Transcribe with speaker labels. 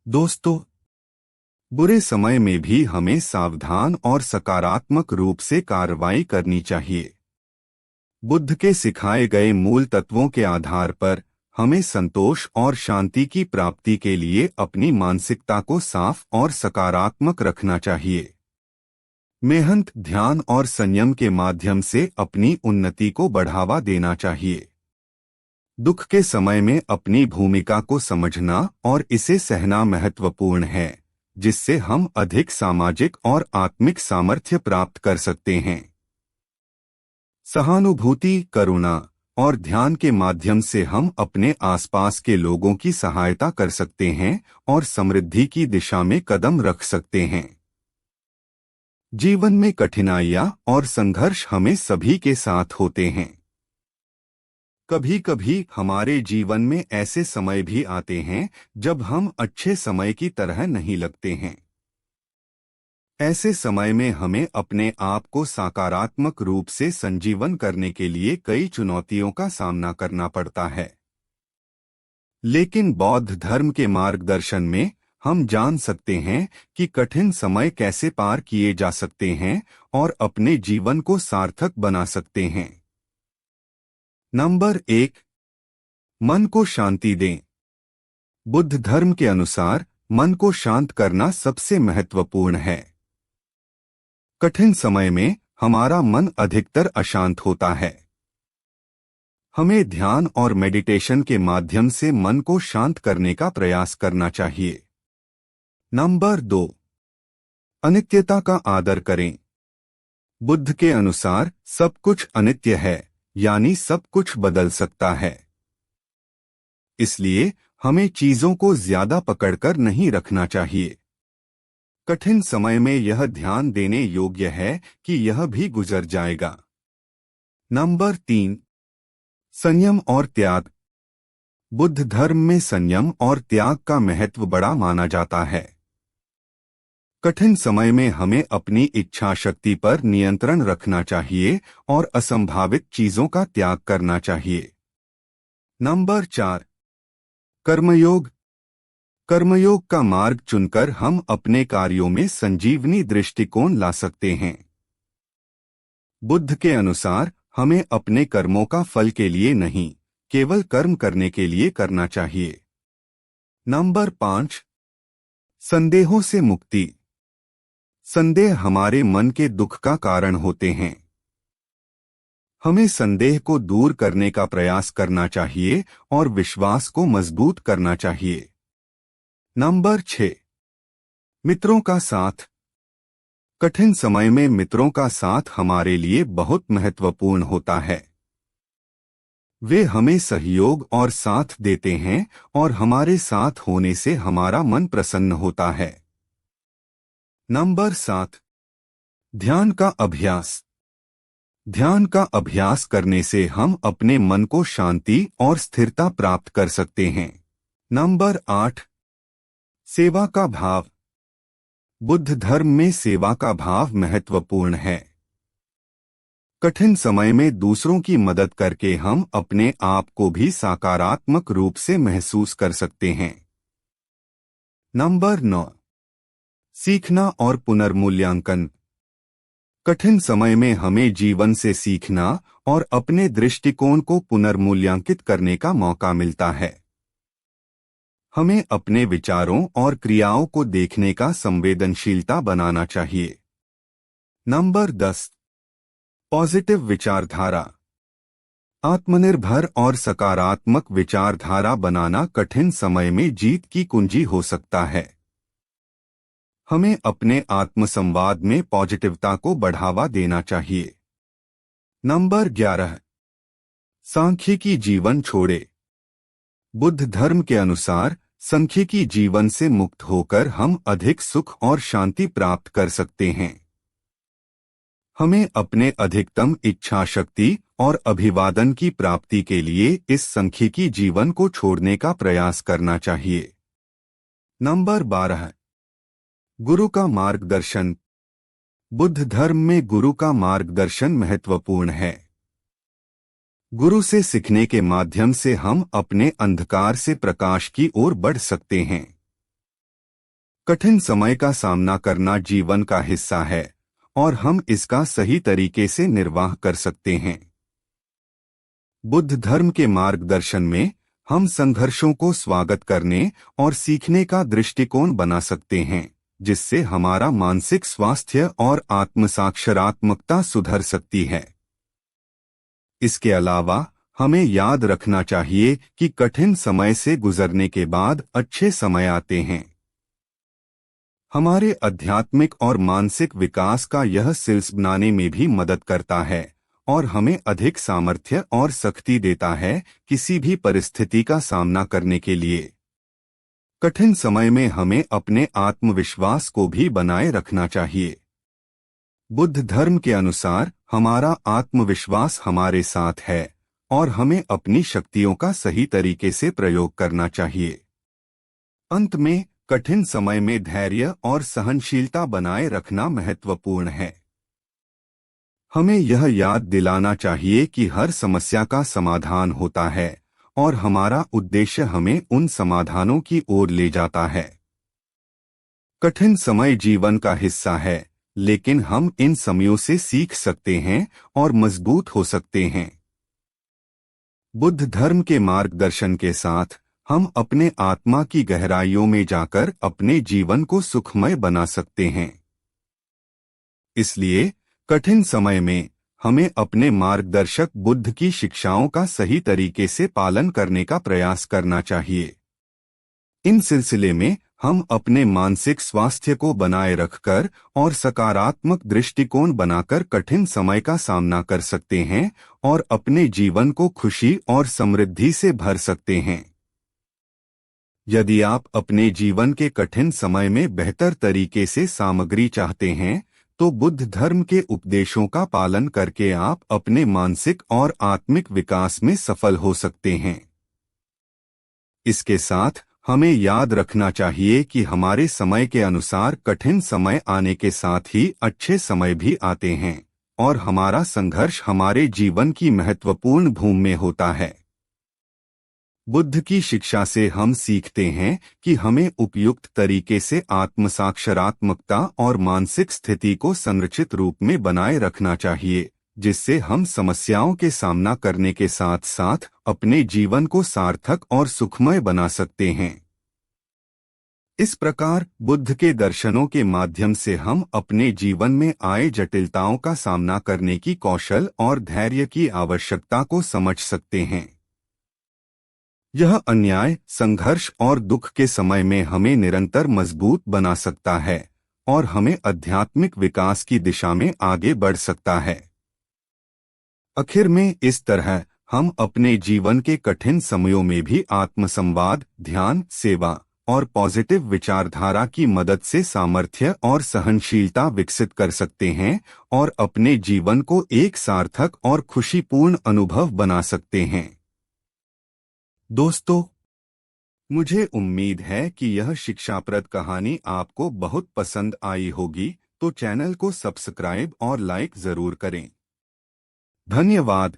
Speaker 1: दोस्तों, बुरे समय में भी हमें सावधान और सकारात्मक रूप से कार्रवाई करनी चाहिए। बुद्ध के सिखाए गए मूल तत्वों के आधार पर हमें संतोष और शांति की प्राप्ति के लिए अपनी मानसिकता को साफ और सकारात्मक रखना चाहिए। मेहनत, ध्यान और संयम के माध्यम से अपनी उन्नति को बढ़ावा देना चाहिए। दुख के समय में अपनी भूमिका को समझना और इसे सहना महत्वपूर्ण है, जिससे हम अधिक सामाजिक और आत्मिक सामर्थ्य प्राप्त कर सकते हैं। सहानुभूति, करुणा और ध्यान के माध्यम से हम अपने आसपास के लोगों की सहायता कर सकते हैं और समृद्धि की दिशा में कदम रख सकते हैं। जीवन में कठिनाइयां और संघर्ष हमें सभी के साथ होते हैं। कभी कभी हमारे जीवन में ऐसे समय भी आते हैं जब हम अच्छे समय की तरह नहीं लगते हैं। ऐसे समय में हमें अपने आप को सकारात्मक रूप से संजीवन करने के लिए कई चुनौतियों का सामना करना पड़ता है। लेकिन बौद्ध धर्म के मार्गदर्शन में हम जान सकते हैं कि कठिन समय कैसे पार किए जा सकते हैं और अपने जीवन को सार्थक बना सकते हैं। नंबर 1, मन को शांति दें। बुद्ध धर्म के अनुसार मन को शांत करना सबसे महत्वपूर्ण है। कठिन समय में हमारा मन अधिकतर अशांत होता है। हमें ध्यान और मेडिटेशन के माध्यम से मन को शांत करने का प्रयास करना चाहिए। नंबर 2, अनित्यता का आदर करें। बुद्ध के अनुसार सब कुछ अनित्य है, यानी सब कुछ बदल सकता है। इसलिए हमें चीजों को ज्यादा पकड़कर नहीं रखना चाहिए। कठिन समय में यह ध्यान देने योग्य है कि यह भी गुजर जाएगा। नंबर 3, संयम और त्याग। बुद्ध धर्म में संयम और त्याग का महत्व बड़ा माना जाता है। कठिन समय में हमें अपनी इच्छा शक्ति पर नियंत्रण रखना चाहिए और असंभावित चीजों का त्याग करना चाहिए। नंबर 4, कर्मयोग। कर्मयोग का मार्ग चुनकर हम अपने कार्यों में संजीवनी दृष्टिकोण ला सकते हैं। बुद्ध के अनुसार हमें अपने कर्मों का फल के लिए नहीं, केवल कर्म करने के लिए करना चाहिए। नंबर 5, संदेहों से मुक्ति। संदेह हमारे मन के दुख का कारण होते हैं। हमें संदेह को दूर करने का प्रयास करना चाहिए और विश्वास को मजबूत करना चाहिए। नंबर 6, मित्रों का साथ। कठिन समय में मित्रों का साथ हमारे लिए बहुत महत्वपूर्ण होता है। वे हमें सहयोग और साथ देते हैं और हमारे साथ होने से हमारा मन प्रसन्न होता है। नंबर 7, ध्यान का अभ्यास। ध्यान का अभ्यास करने से हम अपने मन को शांति और स्थिरता प्राप्त कर सकते हैं। नंबर 8, सेवा का भाव। बुद्ध धर्म में सेवा का भाव महत्वपूर्ण है। कठिन समय में दूसरों की मदद करके हम अपने आप को भी सकारात्मक रूप से महसूस कर सकते हैं। नंबर 9, सीखना और पुनर्मूल्यांकन। कठिन समय में हमें जीवन से सीखना और अपने दृष्टिकोण को पुनर्मूल्यांकित करने का मौका मिलता है। हमें अपने विचारों और क्रियाओं को देखने का संवेदनशीलता बनाना चाहिए। नंबर 10, पॉजिटिव विचारधारा। आत्मनिर्भर और सकारात्मक विचारधारा बनाना कठिन समय में जीत की कुंजी हो सकता है। हमें अपने आत्मसंवाद में पॉजिटिविटी को बढ़ावा देना चाहिए। नंबर 11, सांख्यिकी जीवन छोड़े। बुद्ध धर्म के अनुसार सांख्यिकी जीवन से मुक्त होकर हम अधिक सुख और शांति प्राप्त कर सकते हैं। हमें अपने अधिकतम इच्छा शक्ति और अभिवादन की प्राप्ति के लिए इस सांख्यिकी जीवन को छोड़ने का प्रयास करना चाहिए। नंबर 12, गुरु का मार्गदर्शन। बुद्ध धर्म में गुरु का मार्गदर्शन महत्वपूर्ण है। गुरु से सीखने के माध्यम से हम अपने अंधकार से प्रकाश की ओर बढ़ सकते हैं। कठिन समय का सामना करना जीवन का हिस्सा है और हम इसका सही तरीके से निर्वाह कर सकते हैं। बुद्ध धर्म के मार्गदर्शन में हम संघर्षों को स्वागत करने और सीखने का दृष्टिकोण बना सकते हैं, जिससे हमारा मानसिक स्वास्थ्य और आत्मसाक्षरात्मकता सुधर सकती है। इसके अलावा हमें याद रखना चाहिए कि कठिन समय से गुजरने के बाद अच्छे समय आते हैं। हमारे आध्यात्मिक और मानसिक विकास का यह सिलसिला बनाने में भी मदद करता है और हमें अधिक सामर्थ्य और शक्ति देता है किसी भी परिस्थिति का सामना करने के लिए। कठिन समय में हमें अपने आत्मविश्वास को भी बनाए रखना चाहिए। बुद्ध धर्म के अनुसार हमारा आत्मविश्वास हमारे साथ है और हमें अपनी शक्तियों का सही तरीके से प्रयोग करना चाहिए। अंत में कठिन समय में धैर्य और सहनशीलता बनाए रखना महत्वपूर्ण है। हमें यह याद दिलाना चाहिए कि हर समस्या का समाधान होता है और हमारा उद्देश्य हमें उन समाधानों की ओर ले जाता है। कठिन समय जीवन का हिस्सा है, लेकिन हम इन समयों से सीख सकते हैं और मजबूत हो सकते हैं। बुद्ध धर्म के मार्गदर्शन के साथ हम अपने आत्मा की गहराइयों में जाकर अपने जीवन को सुखमय बना सकते हैं। इसलिए कठिन समय में हमें अपने मार्गदर्शक बुद्ध की शिक्षाओं का सही तरीके से पालन करने का प्रयास करना चाहिए। इन सिलसिले में हम अपने मानसिक स्वास्थ्य को बनाए रखकर और सकारात्मक दृष्टिकोण बनाकर कठिन समय का सामना कर सकते हैं और अपने जीवन को खुशी और समृद्धि से भर सकते हैं। यदि आप अपने जीवन के कठिन समय में बेहतर तरीके से सामग्री चाहते हैं, तो बुद्ध धर्म के उपदेशों का पालन करके आप अपने मानसिक और आत्मिक विकास में सफल हो सकते हैं। इसके साथ हमें याद रखना चाहिए कि हमारे समय के अनुसार कठिन समय आने के साथ ही अच्छे समय भी आते हैं और हमारा संघर्ष हमारे जीवन की महत्वपूर्ण भूमि में होता है। बुद्ध की शिक्षा से हम सीखते हैं कि हमें उपयुक्त तरीके से आत्मसाक्षरात्मकता और मानसिक स्थिति को संरचित रूप में बनाए रखना चाहिए, जिससे हम समस्याओं के सामना करने के साथ साथ अपने जीवन को सार्थक और सुखमय बना सकते हैं। इस प्रकार बुद्ध के दर्शनों के माध्यम से हम अपने जीवन में आए जटिलताओं का सामना करने की कौशल और धैर्य की आवश्यकता को समझ सकते हैं। यह अन्याय, संघर्ष और दुख के समय में हमें निरंतर मजबूत बना सकता है और हमें आध्यात्मिक विकास की दिशा में आगे बढ़ सकता है। आखिर में इस तरह हम अपने जीवन के कठिन समयों में भी आत्मसंवाद, ध्यान, सेवा और पॉजिटिव विचारधारा की मदद से सामर्थ्य और सहनशीलता विकसित कर सकते हैं और अपने जीवन को एक सार्थक और खुशीपूर्ण अनुभव बना सकते हैं। दोस्तों, मुझे उम्मीद है कि यह शिक्षाप्रद कहानी आपको बहुत पसंद आई होगी, तो चैनल को सब्सक्राइब और लाइक जरूर करें। धन्यवाद।